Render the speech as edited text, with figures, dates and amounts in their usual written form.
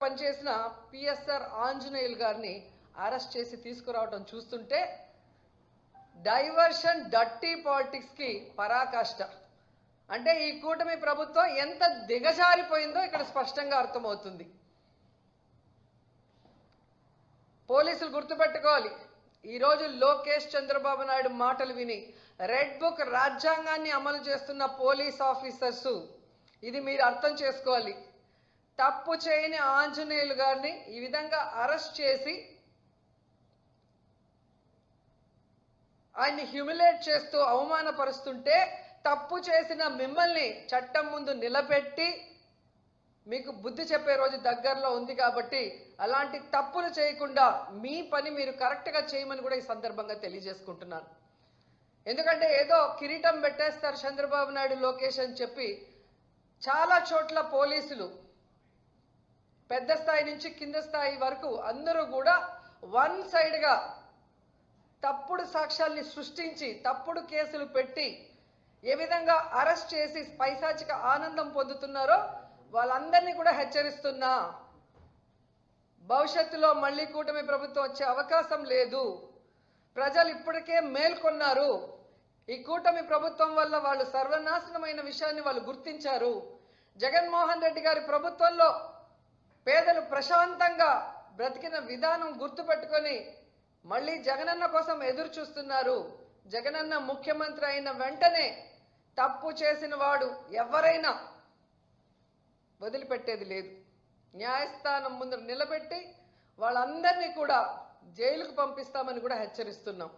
పనిచేసిన పిఎస్ఆర్ ఆంజనేయులు గారిని అరెస్ట్ చేసి తీసుకురావడం చూస్తుంటే డైవర్షన్ డర్టీ పాలిటిక్స్ కి పరాకాష్ట. అంటే ఈ కూటమి ప్రభుత్వం ఎంత దిగజారిపోయిందో ఇక్కడ స్పష్టంగా అర్థమవుతుంది. పోలీసులు గుర్తుపెట్టుకోవాలి, ఈరోజు లోకేష్ చంద్రబాబు నాయుడు మాటలు విని రెడ్ బుక్ రాజ్యాంగాన్ని అమలు చేస్తున్న పోలీస్ ఆఫీసర్స్ ఇది మీరు అర్థం చేసుకోవాలి. తప్పు చేయని ఆంజనేయులు గారిని ఈ విధంగా అరెస్ట్ చేసి ఆయన్ని హ్యూమిలేట్ చేస్తూ అవమానపరుస్తుంటే తప్పు చేసిన మిమ్మల్ని చట్టం ముందు నిలబెట్టి మీకు బుద్ధి చెప్పే రోజు దగ్గరలో ఉంది. కాబట్టి అలాంటి తప్పులు చేయకుండా మీ పని మీరు కరెక్ట్గా చేయమని కూడా ఈ సందర్భంగా తెలియజేసుకుంటున్నాను. ఎందుకంటే ఏదో కిరీటం పెట్టేస్తారు చంద్రబాబు నాయుడు లోకేష్ అని చెప్పి చాలా చోట్ల పోలీసులు పెద్ద స్థాయి నుంచి కింద స్థాయి వరకు అందరూ కూడా వన్ సైడ్గా తప్పుడు సాక్ష్యాల్ని సృష్టించి తప్పుడు కేసులు పెట్టి ఏ విధంగా అరెస్ట్ చేసి పైశాచిక ఆనందం పొందుతున్నారో వాళ్ళందరినీ కూడా హెచ్చరిస్తున్నా. భవిష్యత్తులో మళ్ళీ కూటమి ప్రభుత్వం వచ్చే అవకాశం లేదు. ప్రజలు ఇప్పటికే మేల్కొన్నారు. ఈ కూటమి ప్రభుత్వం వల్ల వాళ్ళు సర్వనాశనమైన విషయాన్ని వాళ్ళు గుర్తించారు. జగన్మోహన్ రెడ్డి గారి ప్రభుత్వంలో పేదలు ప్రశాంతంగా బ్రతికిన విధానం గుర్తుపెట్టుకొని మళ్ళీ జగనన్న కోసం ఎదురు చూస్తున్నారు. జగనన్న ముఖ్యమంత్రి అయిన వెంటనే తప్పు చేసిన వాడు ఎవరైనా వదిలిపెట్టేది లేదు. న్యాయస్థానం ముందు నిలబెట్టి వాళ్ళందరినీ కూడా జైలుకు పంపిస్తామని కూడా హెచ్చరిస్తున్నాం.